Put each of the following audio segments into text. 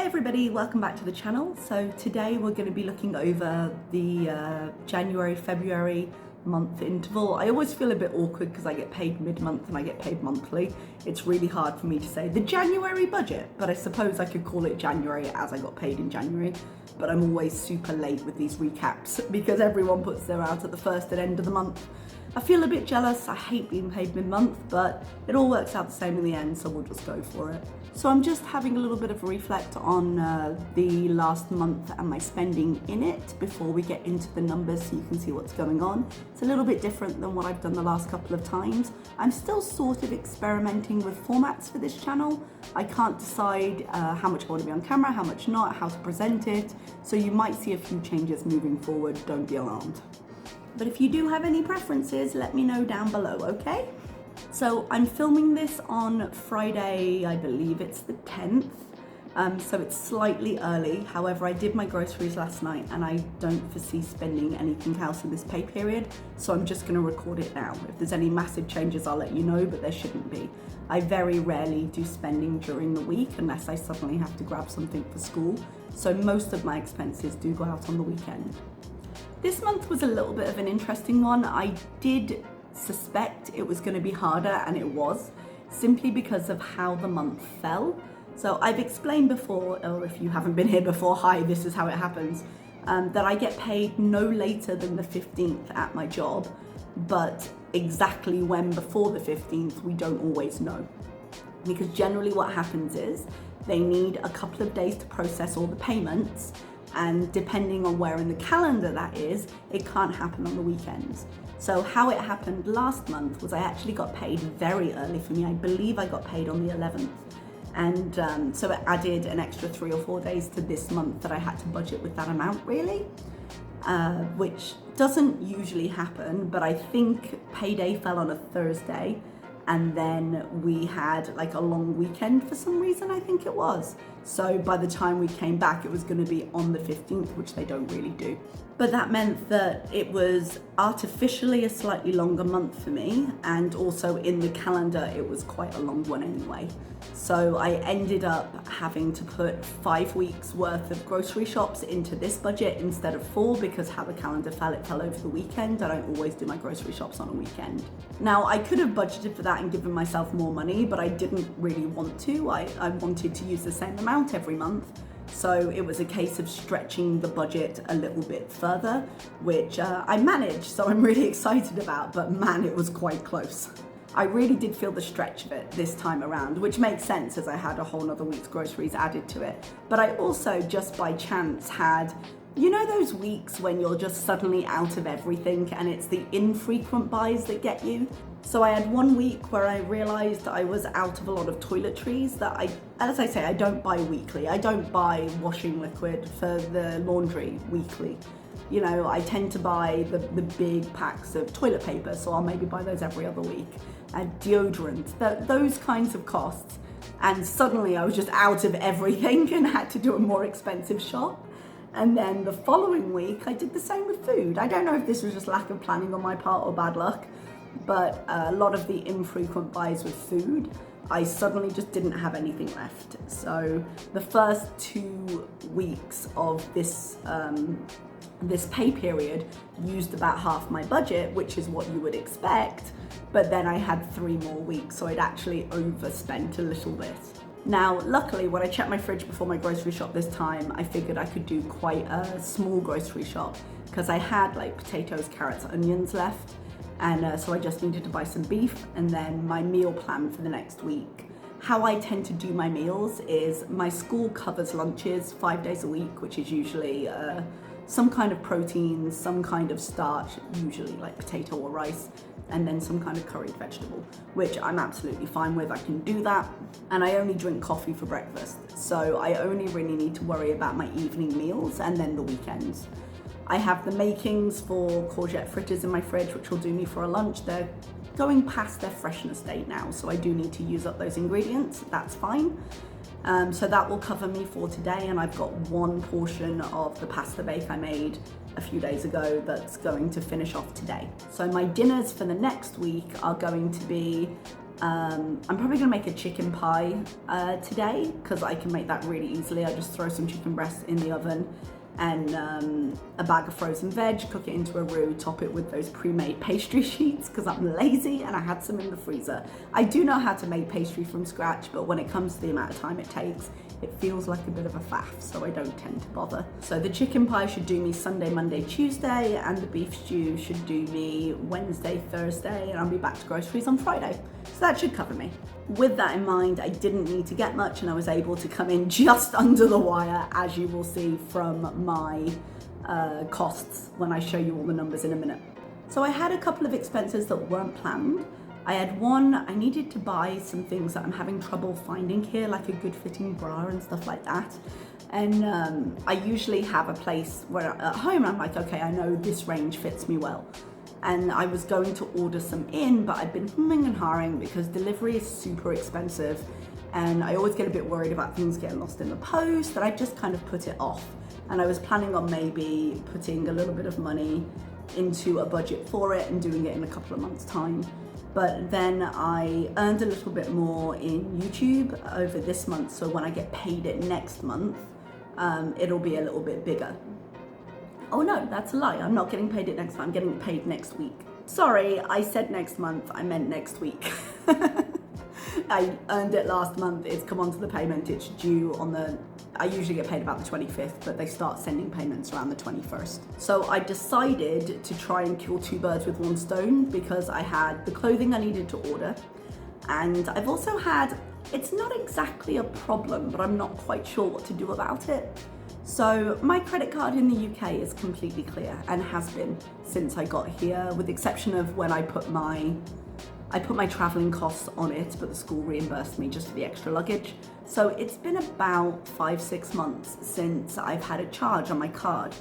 everybody, welcome back to the channel. So today we're going to be looking over the January, February month interval. I always feel a bit awkward because I get paid mid-month and I get paid monthly. It's really hard for me to say the January budget, but I suppose I could call it January as I got paid in January. But I'm always super late with these recaps because everyone puts their out at the first and end of the month. I feel a bit jealous. I hate being paid mid-month, but it all works out the same in the end, so we'll just go for it. So I'm just having a little bit of a reflect on the last month and my spending in it before we get into the numbers so you can see what's going on. It's a little bit different than what I've done the last couple of times. I'm still sort of experimenting with formats for this channel. I can't decide how much I want to be on camera, how much not, how to present it. So you might see a few changes moving forward, don't be alarmed. But if you do have any preferences, let me know down below, okay? So I'm filming this on Friday, I believe it's the 10th, so it's slightly early. However, I did my groceries last night and I don't foresee spending anything else in this pay period, so I'm just gonna record it now. If there's any massive changes, I'll let you know, but there shouldn't be. I very rarely do spending during the week unless I suddenly have to grab something for school, so most of my expenses do go out on the weekend. This month was a little bit of an interesting one. I did suspect it was going to be harder, and it was, simply because of how the month fell. So I've explained before, or if you haven't been here before, hi, this is how it happens, that I get paid no later than the 15th at my job, but exactly when before the 15th, we don't always know. Because generally what happens is they need a couple of days to process all the payments, and depending on where in the calendar that is, it can't happen on the weekends. So how it happened last month was I actually got paid very early for me. I believe I got paid on the 11th. And so it added an extra 3 or 4 days to this month that I had to budget with that amount, really, which doesn't usually happen, but I think payday fell on a Thursday. And then we had like a long weekend for some reason, I think it was. So by the time we came back, it was going to be on the 15th, which they don't really do. But that meant that it was artificially a slightly longer month for me. And also in the calendar, it was quite a long one anyway. So I ended up having to put 5 weeks worth of grocery shops into this budget instead of 4, because how the calendar fell, it fell over the weekend. I don't always do my grocery shops on a weekend. Now, I could have budgeted for that and given myself more money, but I didn't really want to. I wanted to use the same amount every month. So it was a case of stretching the budget a little bit further, which I managed, so I'm really excited about, but man, it was quite close. I really did feel the stretch of it this time around, which makes sense as I had a whole nother week's groceries added to it. But I also, just by chance, had, you know, those weeks when you're just suddenly out of everything and it's the infrequent buys that get you? So I had 1 week where I realized I was out of a lot of toiletries that as I say, I don't buy weekly. I don't buy washing liquid for the laundry weekly. You know, I tend to buy the big packs of toilet paper, so I'll maybe buy those every other week. And deodorant, those kinds of costs. And suddenly I was just out of everything and had to do a more expensive shop. And then the following week, I did the same with food. I don't know if this was just lack of planning on my part or bad luck, but a lot of the infrequent buys with food, I suddenly just didn't have anything left. So the first 2 weeks of this pay period used about half my budget, which is what you would expect, but then I had 3 more weeks, so I'd actually overspent a little bit. Now, luckily, when I checked my fridge before my grocery shop this time, I figured I could do quite a small grocery shop because I had like potatoes, carrots, onions left, and so I just needed to buy some beef and then my meal plan for the next week. How I tend to do my meals is my school covers lunches 5 days a week, which is usually some kind of protein, some kind of starch, usually like potato or rice, and then some kind of curried vegetable, which I'm absolutely fine with. I can do that. And I only drink coffee for breakfast, so I only really need to worry about my evening meals and then the weekends. I have the makings for courgette fritters in my fridge, which will do me for a lunch. They're going past their freshness date now, so I do need to use up those ingredients. That's fine. So that will cover me for today, and I've got 1 portion of the pasta bake I made a few days ago that's going to finish off today. So my dinners for the next week are going to be I'm probably gonna make a chicken pie today because I can make that really easily. I just throw some chicken breasts in the oven and a bag of frozen veg, cook it into a roux, top it with those pre-made pastry sheets because I'm lazy and I had some in the freezer. I do know how to make pastry from scratch, but when it comes to the amount of time it takes, it feels like a bit of a faff, so I don't tend to bother. So the chicken pie should do me Sunday, Monday, Tuesday, and the beef stew should do me Wednesday, Thursday, and I'll be back to groceries on Friday. So that should cover me. With that in mind, I didn't need to get much and I was able to come in just under the wire, as you will see from my costs when I show you all the numbers in a minute. So I had a couple of expenses that weren't planned. I had one, I needed to buy some things that I'm having trouble finding here, like a good fitting bra and stuff like that. And I usually have a place where at home I'm like, okay, I know this range fits me well. And I was going to order some in, but I've been humming and hawing because delivery is super expensive. And I always get a bit worried about things getting lost in the post, that I just kind of put it off. And I was planning on maybe putting a little bit of money into a budget for it and doing it in a couple of months' time. But then I earned a little bit more in YouTube over this month, so when I get paid it next month, it'll be a little bit bigger. Oh no, that's a lie. I'm not getting paid it next month, I'm getting paid next week. Sorry, I said next month, I meant next week. I earned it last month, it's come onto the payment, it's due on I usually get paid about the 25th, but they start sending payments around the 21st. So I decided to try and kill two birds with one stone because I had the clothing I needed to order, and I've also had, it's not exactly a problem, but I'm not quite sure what to do about it. So my credit card in the UK is completely clear and has been since I got here, with the exception of when I put my traveling costs on it, but the school reimbursed me just for the extra luggage. So it's been about 5-6 months since I've had a charge on my card.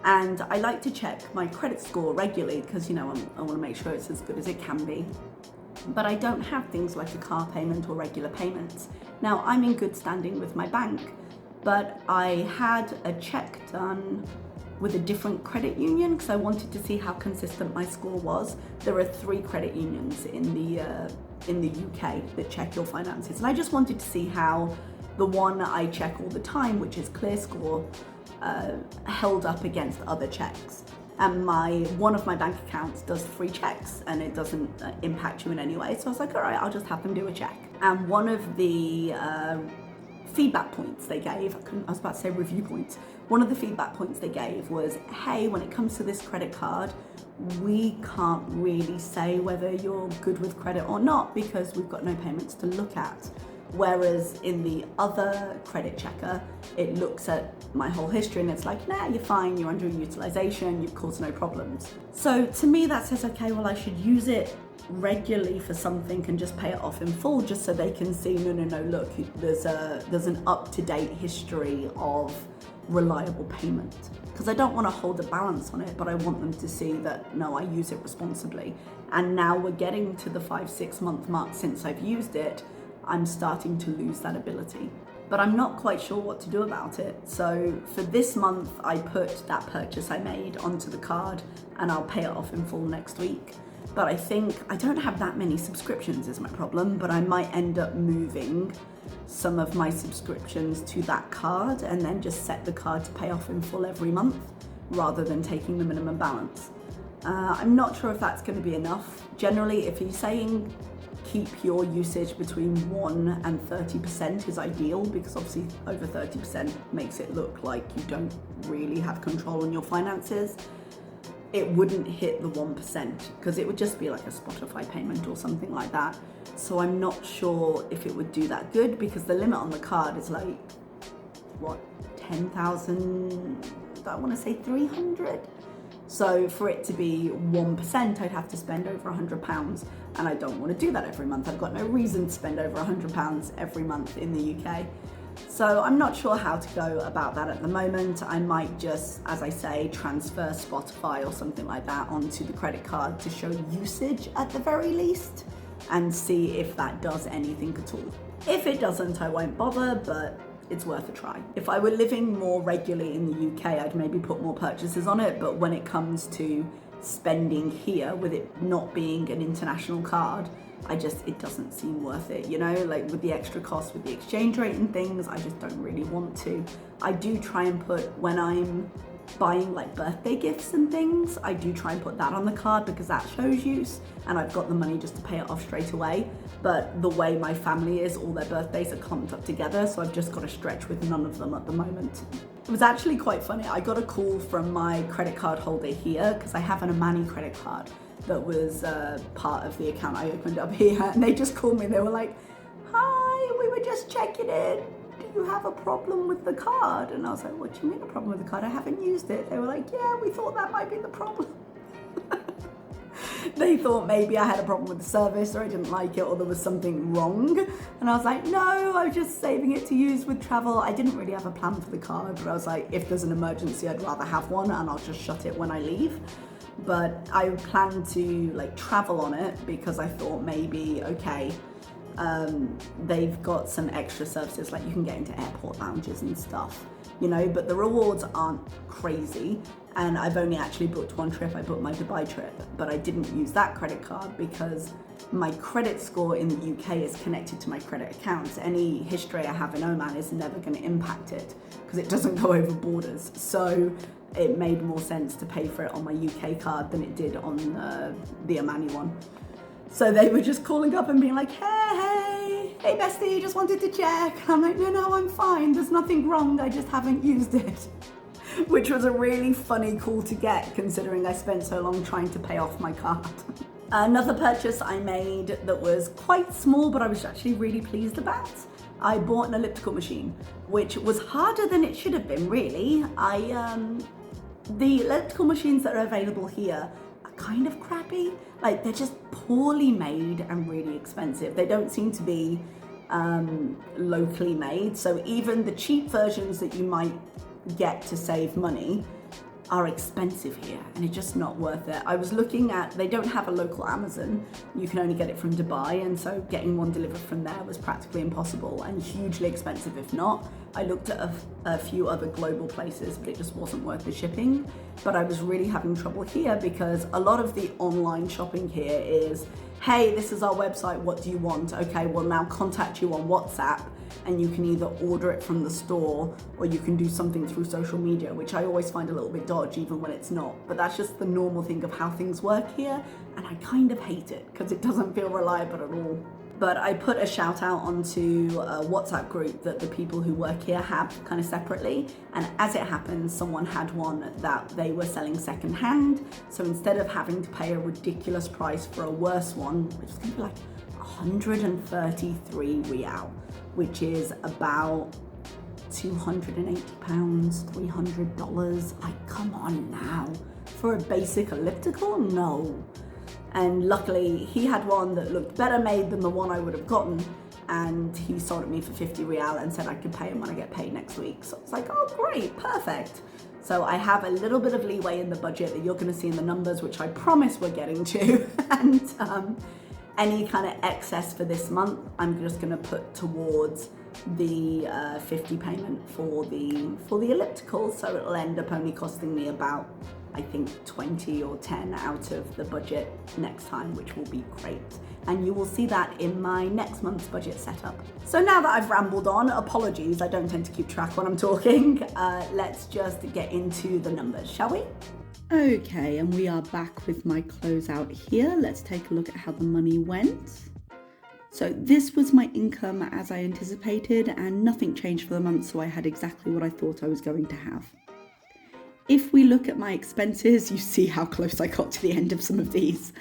And I like to check my credit score regularly because, you know, I want to make sure it's as good as it can be. But I don't have things like a car payment or regular payments. Now, I'm in good standing with my bank, but I had a check done with a different credit union because I wanted to see how consistent my score was. There are 3 credit unions in the UK that check your finances, and I just wanted to see how the one I check all the time, which is ClearScore, held up against other checks. And one of my bank accounts does 3 checks and it doesn't impact you in any way. So I was like, all right, I'll just have them do a check. And one of the feedback points they gave, I was about to say review points, one of the feedback points they gave was, hey, when it comes to this credit card, we can't really say whether you're good with credit or not because we've got no payments to look at. Whereas in the other credit checker, it looks at my whole history and it's like, nah, you're fine, you're underutilization, you've caused no problems. So to me that says, okay, well I should use it regularly for something and just pay it off in full, just so they can see, no, look, there's an up-to-date history of reliable payment. Because I don't want to hold a balance on it, but I want them to see that, no, I use it responsibly. And now we're getting to the 5-6 month mark since I've used it, I'm starting to lose that ability. But I'm not quite sure what to do about it. So for this month, I put that purchase I made onto the card and I'll pay it off in full next week. But I think I don't have that many subscriptions is my problem, but I might end up moving some of my subscriptions to that card and then just set the card to pay off in full every month rather than taking the minimum balance. I'm not sure if that's going to be enough. Generally, if you're saying keep your usage between 1% and 30% is ideal, because obviously over 30% makes it look like you don't really have control on your finances. It wouldn't hit the 1% because it would just be like a Spotify payment or something like that. So I'm not sure if it would do that good because the limit on the card is like, what, 10,000, I want to say 300. So for it to be 1%, I'd have to spend over £100, and I don't want to do that every month. I've got no reason to spend over £100 every month in the UK. So I'm not sure how to go about that at the moment. I might just, as I say, transfer Spotify or something like that onto the credit card to show usage at the very least and see if that does anything at all. If it doesn't, I won't bother, but it's worth a try. If I were living more regularly in the UK, I'd maybe put more purchases on it, but when it comes to spending here with it not being an international card, it doesn't seem worth it, like with the extra cost with the exchange rate and things, I just don't really want to. I do try and put, when I'm buying like birthday gifts and things, I do try and put that on the card because that shows use and I've got the money just to pay it off straight away. But the way my family is, all their birthdays are clumped up together, so I've just got to stretch with none of them at the moment. It was actually quite funny. I got a call from my credit card holder here because I have an Amani credit card that was part of the account I opened up here, and they just called me. They were like, "Hi, we were just checking in. Do you have a problem with the card?" And I was like, "What do you mean a problem with the card? I haven't used it." They were like, "Yeah, we thought that might be the problem." They thought maybe I had a problem with the service or I didn't like it or there was something wrong. And I was like, no, I was just saving it to use with travel. I didn't really have a plan for the card, but I was like, if there's an emergency, I'd rather have one and I'll just shut it when I leave. But I plan to like travel on it because I thought maybe, okay, they've got some extra services, like you can get into airport lounges and stuff, but the rewards aren't crazy. And I've only actually booked one trip. I booked my Dubai trip, but I didn't use that credit card because my credit score in the UK is connected to my credit accounts. Any history I have in Oman is never going to impact it because it doesn't go over borders. So it made more sense to pay for it on my UK card than it did on the Omani one. So they were just calling up and being like, hey bestie, just wanted to check. And I'm like, no, I'm fine. There's nothing wrong. I just haven't used it. Which was a really funny call to get considering I spent so long trying to pay off my card. Another purchase I made that was quite small, but I was actually really pleased about. I bought an elliptical machine, which was harder than it should have been, really. The elliptical machines that are available here are kind of crappy. Like, they're just poorly made and really expensive. They don't seem to be locally made. So even the cheap versions that you might get to save money are expensive here, and it's just not worth it. I was looking at, they don't have a local Amazon, you can only get it from Dubai, and so getting one delivered from there was practically impossible and hugely expensive if not. I looked at a few other global places, but it just wasn't worth the shipping. But I was really having trouble here because a lot of the online shopping here is, hey, this is our website, what do you want? Okay, we'll now contact you on WhatsApp, and you can either order it from the store or you can do something through social media, which I always find a little bit dodgy even when it's not. But that's just the normal thing of how things work here, and I kind of hate it because it doesn't feel reliable at all. But I put a shout out onto a WhatsApp group that the people who work here have kind of separately. And as it happens, someone had one that they were selling secondhand. So instead of having to pay a ridiculous price for a worse one, which is going to be like 133 Rial, which is about £280, $300. Like, come on now. For a basic elliptical? No. And luckily he had one that looked better made than the one I would have gotten, and he sold it me for 50 Rial and said I could pay him when I get paid next week. So it's like, oh great, perfect. So I have a little bit of leeway in the budget that you're going to see in the numbers, which I promise we're getting to. And any kind of excess for this month, I'm just going to put towards the 50 payment for the elliptical. So it'll end up only costing me about, I think, 20 or 10 out of the budget next time, which will be great. And you will see that in my next month's budget setup. So now that I've rambled on, apologies, I don't tend to keep track when I'm talking. Let's just get into the numbers, shall we? Okay, and we are back with my closeout here. Let's take a look at how the money went. So this was my income as I anticipated, and nothing changed for the month, so I had exactly what I thought I was going to have. If we look at my expenses, you see how close I got to the end of some of these.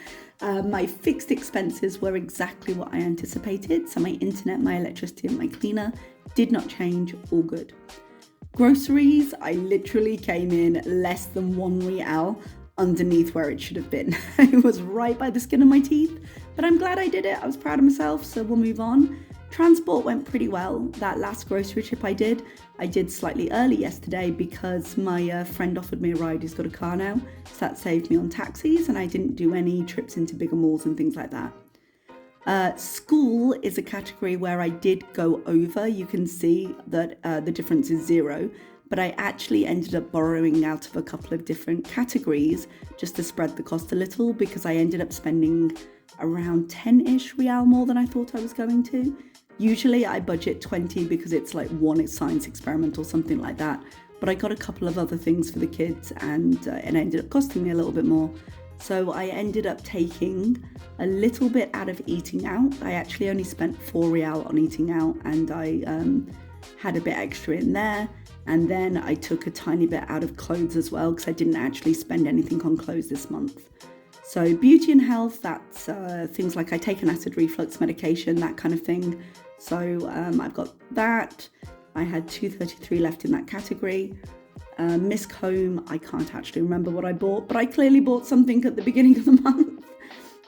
My fixed expenses were exactly what I anticipated. So my internet, my electricity and my cleaner did not change, all good. Groceries, I literally came in less than 1 Rial underneath where it should have been. It was right by the skin of my teeth, but I'm glad I did it. I was proud of myself, so we'll move on. Transport went pretty well. That last grocery trip I did slightly early yesterday because my friend offered me a ride who's got a car now. So that saved me on taxis, and I didn't do any trips into bigger malls and things like that. School is a category where I did go over. You can see that the difference is 0. but I actually ended up borrowing out of a couple of different categories just to spread the cost a little, because I ended up spending around 10-ish Rial more than I thought I was going to. Usually I budget 20 because it's like one science experiment or something like that, but I got a couple of other things for the kids and it ended up costing me a little bit more. So I ended up taking a little bit out of eating out. I actually only spent 4 Rial on eating out, and I had a bit extra in there. And then I took a tiny bit out of clothes as well, because I didn't actually spend anything on clothes this month. So beauty and health, that's things like I take an acid reflux medication, that kind of thing. So I've got that. I had 233 left in that category. Misk Home, I can't actually remember what I bought, but I clearly bought something at the beginning of the month,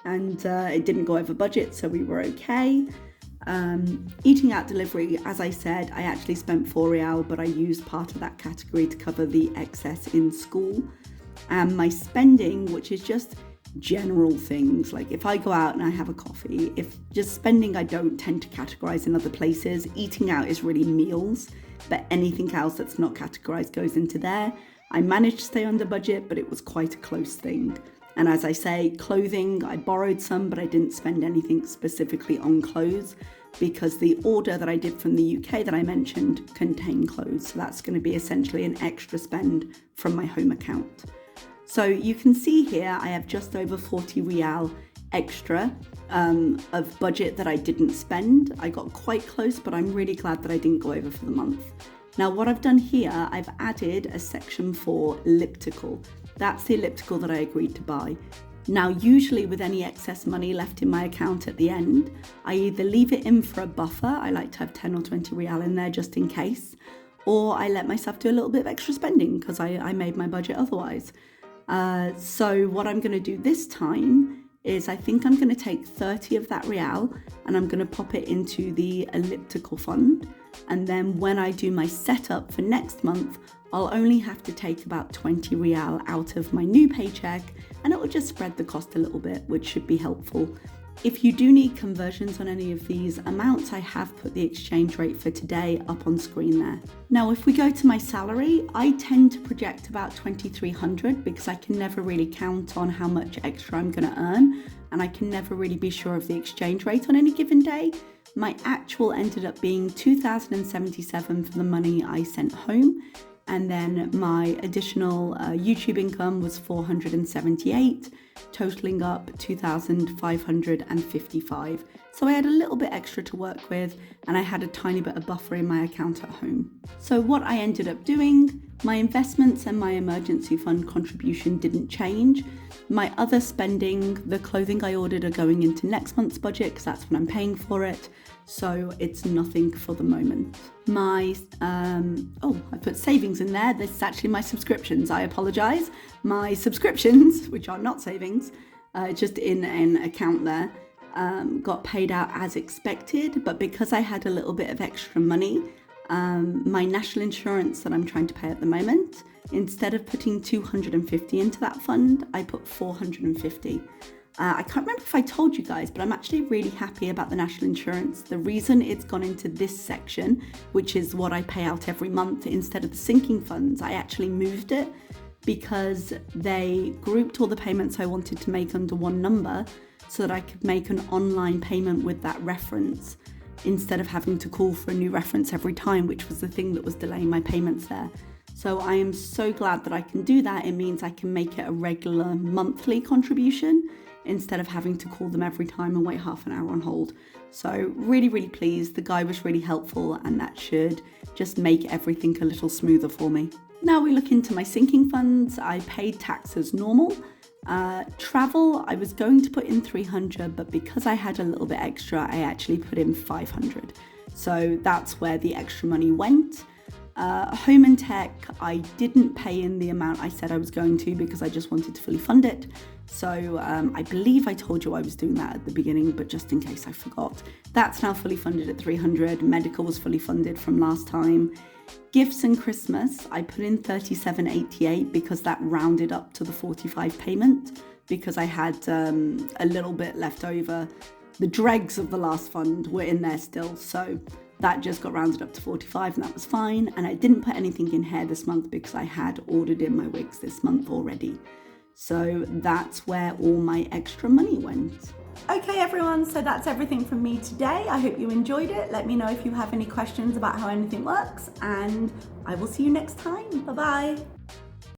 and it didn't go over budget, so we were okay. Eating out delivery, as I said, I actually spent 4 Rial, but I used part of that category to cover the excess in school. And my spending, which is just general things, like if I go out and I have a coffee, if just spending, I don't tend to categorize in other places. Eating out is really meals, but anything else that's not categorized goes into there. I managed to stay under budget, but it was quite a close thing. And as I say, clothing, I borrowed some, but I didn't spend anything specifically on clothes, because the order that I did from the UK that I mentioned contained clothes. So that's going to be essentially an extra spend from my home account. So you can see here, I have just over 40 Rial extra of budget that I didn't spend. I got quite close, but I'm really glad that I didn't go over for the month. Now what I've done here, I've added a section for elliptical. That's the elliptical that I agreed to buy. Now usually with any excess money left in my account at the end, I either leave it in for a buffer, I like to have 10 or 20 Rial in there just in case, or I let myself do a little bit of extra spending because I made my budget otherwise. So what I'm going to do this time is I think I'm going to take 30 of that Rial and I'm going to pop it into the elliptical fund. And then when I do my setup for next month, I'll only have to take about 20 Rial out of my new paycheck, and it will just spread the cost a little bit, which should be helpful. If you do need conversions on any of these amounts, I have put the exchange rate for today up on screen there. Now, if we go to my salary, I tend to project about 2,300 because I can never really count on how much extra I'm going to earn, and I can never really be sure of the exchange rate on any given day. My actual ended up being 2,077 for the money I sent home. And then my additional YouTube income was 478, totaling up 2,555. So I had a little bit extra to work with, and I had a tiny bit of buffer in my account at home. So what I ended up doing, my investments and my emergency fund contribution didn't change. My other spending, the clothing I ordered are going into next month's budget because that's when I'm paying for it. So it's nothing for the moment. My, I put savings in there. This is actually my subscriptions. I apologize. My subscriptions, which are not savings, just in an account there, got paid out as expected. But because I had a little bit of extra money, my national insurance that I'm trying to pay at the moment, instead of putting 250 into that fund, I put 450. I can't remember if I told you guys, but I'm actually really happy about the national insurance. The reason it's gone into this section, which is what I pay out every month instead of the sinking funds, I actually moved it because they grouped all the payments I wanted to make under one number so that I could make an online payment with that reference instead of having to call for a new reference every time, which was the thing that was delaying my payments there. So I am so glad that I can do that. It means I can make it a regular monthly contribution instead of having to call them every time and wait half an hour on hold. So really, really pleased. The guy was really helpful, and that should just make everything a little smoother for me. Now we look into my sinking funds. I paid tax as normal. Travel, I was going to put in 300, but because I had a little bit extra, I actually put in 500. So that's where the extra money went. Home and tech, I didn't pay in the amount I said I was going to because I just wanted to fully fund it. So I believe I told you I was doing that at the beginning, but just in case I forgot. That's now fully funded at 300. Medical was fully funded from last time. Gifts and Christmas, I put in 37.88 because that rounded up to the 45 payment because I had a little bit left over. The dregs of the last fund were in there still, so That just got rounded up to 45 and that was fine. And I didn't put anything in hair this month because I had ordered in my wigs this month already. So that's where all my extra money went. Okay everyone, so that's everything from me today. I hope you enjoyed it. Let me know if you have any questions about how anything works, and I will see you next time. Bye bye.